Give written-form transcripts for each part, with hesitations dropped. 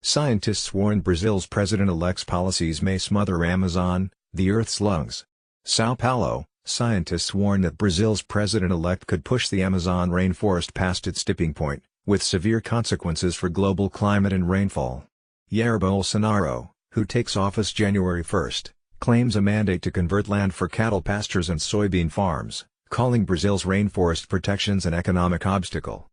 Scientists warn Brazil's president-elect's policies may smother Amazon, the Earth's lungs. São Paulo, scientists warn that Brazil's president-elect could push the Amazon rainforest past its tipping point, with severe consequences for global climate and rainfall. Jair Bolsonaro, who takes office January 1, claims a mandate to convert land for cattle pastures and soybean farms, calling Brazil's rainforest protections an economic obstacle.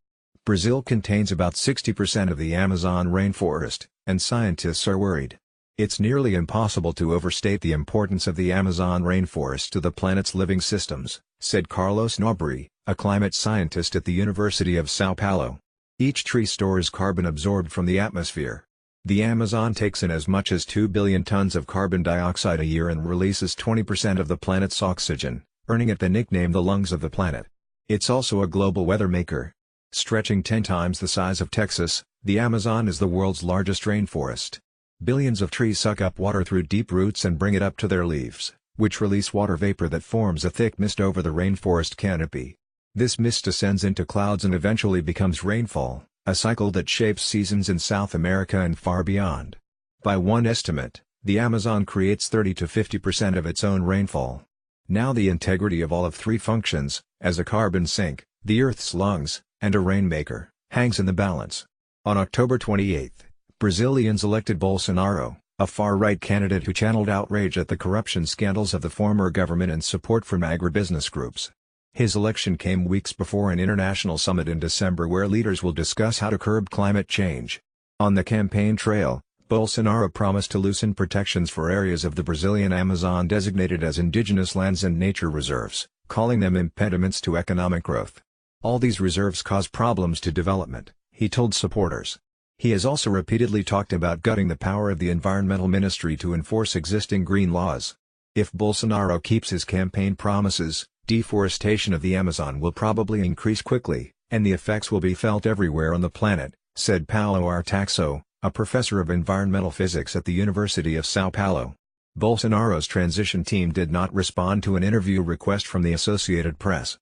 Brazil contains about 60% of the Amazon rainforest, and scientists are worried. It's nearly impossible to overstate the importance of the Amazon rainforest to the planet's living systems, said Carlos Nobre, a climate scientist at the University of São Paulo. Each tree stores carbon absorbed from the atmosphere. The Amazon takes in as much as 2 billion tons of carbon dioxide a year and releases 20% of the planet's oxygen, earning it the nickname the lungs of the planet. It's also a global weather maker. Stretching 10 times the size of Texas, the Amazon is the world's largest rainforest. Billions of trees suck up water through deep roots and bring it up to their leaves, which release water vapor that forms a thick mist over the rainforest canopy. This mist descends into clouds and eventually becomes rainfall, a cycle that shapes seasons in South America and far beyond. By one estimate, the Amazon creates 30 to 50% of its own rainfall. Now the integrity of all of three functions, as a carbon sink, the Earth's lungs, and a rainmaker, hangs in the balance. On October 28, Brazilians elected Bolsonaro, a far-right candidate who channeled outrage at the corruption scandals of the former government and support from agribusiness groups. His election came weeks before an international summit in December where leaders will discuss how to curb climate change. On the campaign trail, Bolsonaro promised to loosen protections for areas of the Brazilian Amazon designated as indigenous lands and nature reserves, calling them impediments to economic growth. All these reserves cause problems to development, he told supporters. He has also repeatedly talked about gutting the power of the environmental ministry to enforce existing green laws. If Bolsonaro keeps his campaign promises, deforestation of the Amazon will probably increase quickly, and the effects will be felt everywhere on the planet, said Paulo Artaxo, a professor of environmental physics at the University of São Paulo. Bolsonaro's transition team did not respond to an interview request from the Associated Press.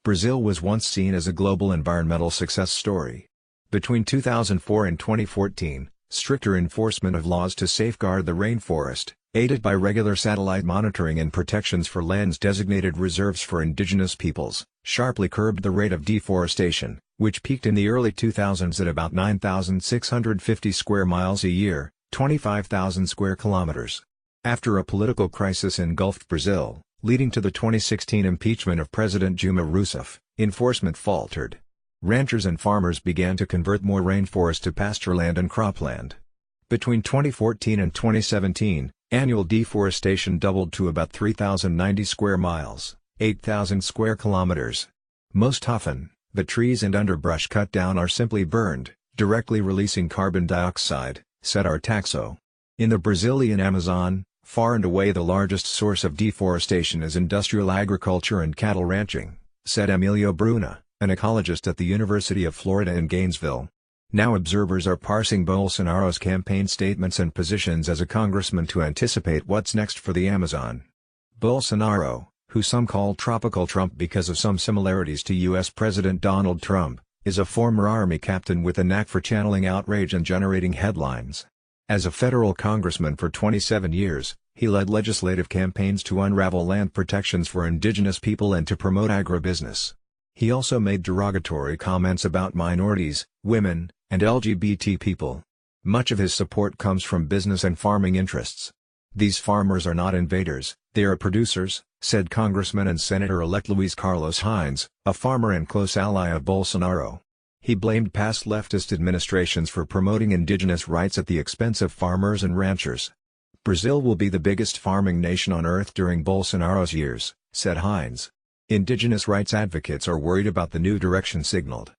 Brazil was once seen as a global environmental success story. Between 2004 and 2014, stricter enforcement of laws to safeguard the rainforest, aided by regular satellite monitoring and protections for lands designated reserves for indigenous peoples, sharply curbed the rate of deforestation, which peaked in the early 2000s at about 9,650 square miles a year, 25,000 square kilometers. After a political crisis engulfed Brazil, leading to the 2016 impeachment of President Dilma Rousseff, enforcement faltered. Ranchers and farmers began to convert more rainforest to pastureland and cropland. Between 2014 and 2017, annual deforestation doubled to about 3,090 square miles, 8,000 square kilometers. Most often, the trees and underbrush cut down are simply burned, directly releasing carbon dioxide, said Artaxo. In the Brazilian Amazon, far and away the largest source of deforestation is industrial agriculture and cattle ranching, said Emilio Bruna, an ecologist at the University of Florida in Gainesville. Now observers are parsing Bolsonaro's campaign statements and positions as a congressman to anticipate what's next for the Amazon. Bolsonaro, who some call Tropical Trump because of some similarities to U.S. President Donald Trump, is a former Army captain with a knack for channeling outrage and generating headlines. As a federal congressman for 27 years, he led legislative campaigns to unravel land protections for indigenous people and to promote agribusiness. He also made derogatory comments about minorities, women, and LGBT people. Much of his support comes from business and farming interests. These farmers are not invaders, they are producers, said Congressman and Senator-elect Luiz Carlos Hines, a farmer and close ally of Bolsonaro. He blamed past leftist administrations for promoting indigenous rights at the expense of farmers and ranchers. Brazil will be the biggest farming nation on earth during Bolsonaro's years, said Hines. Indigenous rights advocates are worried about the new direction signaled.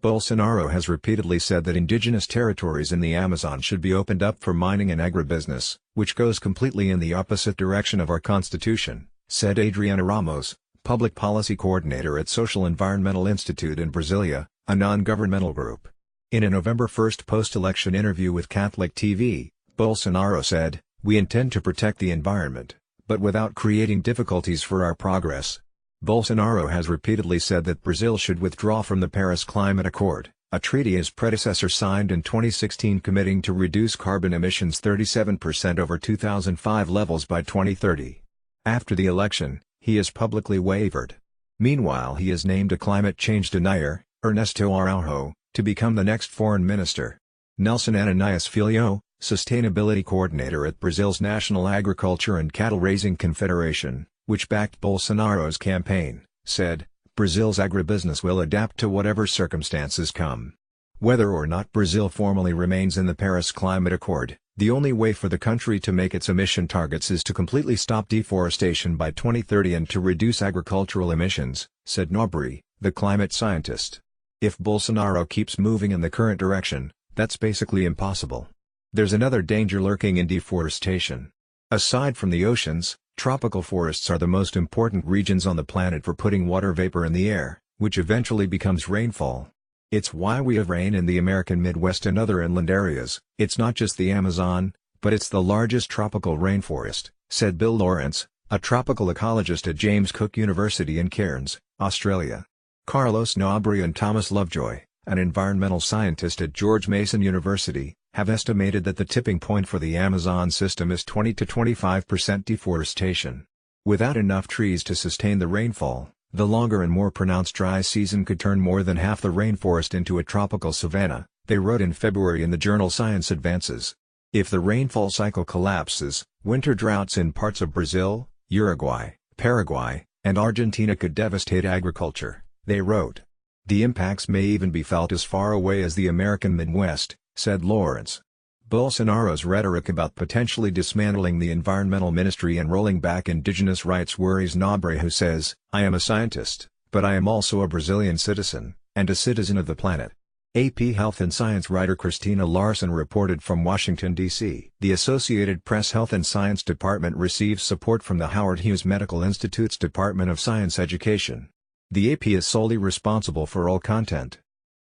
Bolsonaro has repeatedly said that indigenous territories in the Amazon should be opened up for mining and agribusiness, which goes completely in the opposite direction of our constitution, said Adriana Ramos, public policy coordinator at Social Environmental Institute in Brasilia, a non-governmental group. In a November 1 post-election interview with Catholic TV, Bolsonaro said, "We intend to protect the environment, but without creating difficulties for our progress." Bolsonaro has repeatedly said that Brazil should withdraw from the Paris Climate Accord, a treaty his predecessor signed in 2016 committing to reduce carbon emissions 37% over 2005 levels by 2030. After the election, he has publicly wavered. Meanwhile, he has named a climate change denier, Ernesto Araujo, to become the next foreign minister. Nelson Ananias Filho, sustainability coordinator at Brazil's National Agriculture and Cattle Raising Confederation, which backed Bolsonaro's campaign, said, "Brazil's agribusiness will adapt to whatever circumstances come." Whether or not Brazil formally remains in the Paris Climate Accord, the only way for the country to make its emission targets is to completely stop deforestation by 2030 and to reduce agricultural emissions, said Nobre, the climate scientist. If Bolsonaro keeps moving in the current direction, that's basically impossible. There's another danger lurking in deforestation. Aside from the oceans, tropical forests are the most important regions on the planet for putting water vapor in the air, which eventually becomes rainfall. It's why we have rain in the American Midwest and other inland areas. It's not just the Amazon, but it's the largest tropical rainforest, said Bill Lawrence, a tropical ecologist at James Cook University in Cairns, Australia. Carlos Nobre and Thomas Lovejoy, an environmental scientist at George Mason University, have estimated that the tipping point for the Amazon system is 20 to 25% deforestation. Without enough trees to sustain the rainfall, the longer and more pronounced dry season could turn more than half the rainforest into a tropical savanna, they wrote in February in the journal Science Advances. If the rainfall cycle collapses, winter droughts in parts of Brazil, Uruguay, Paraguay, and Argentina could devastate agriculture, they wrote. The impacts may even be felt as far away as the American Midwest, said Lawrence. Bolsonaro's rhetoric about potentially dismantling the environmental ministry and rolling back indigenous rights worries Nobre, who says, "I am a scientist, but I am also a Brazilian citizen, and a citizen of the planet." AP Health and Science writer Christina Larson reported from Washington, D.C. The Associated Press Health and Science Department receives support from the Howard Hughes Medical Institute's Department of Science Education. The AP is solely responsible for all content,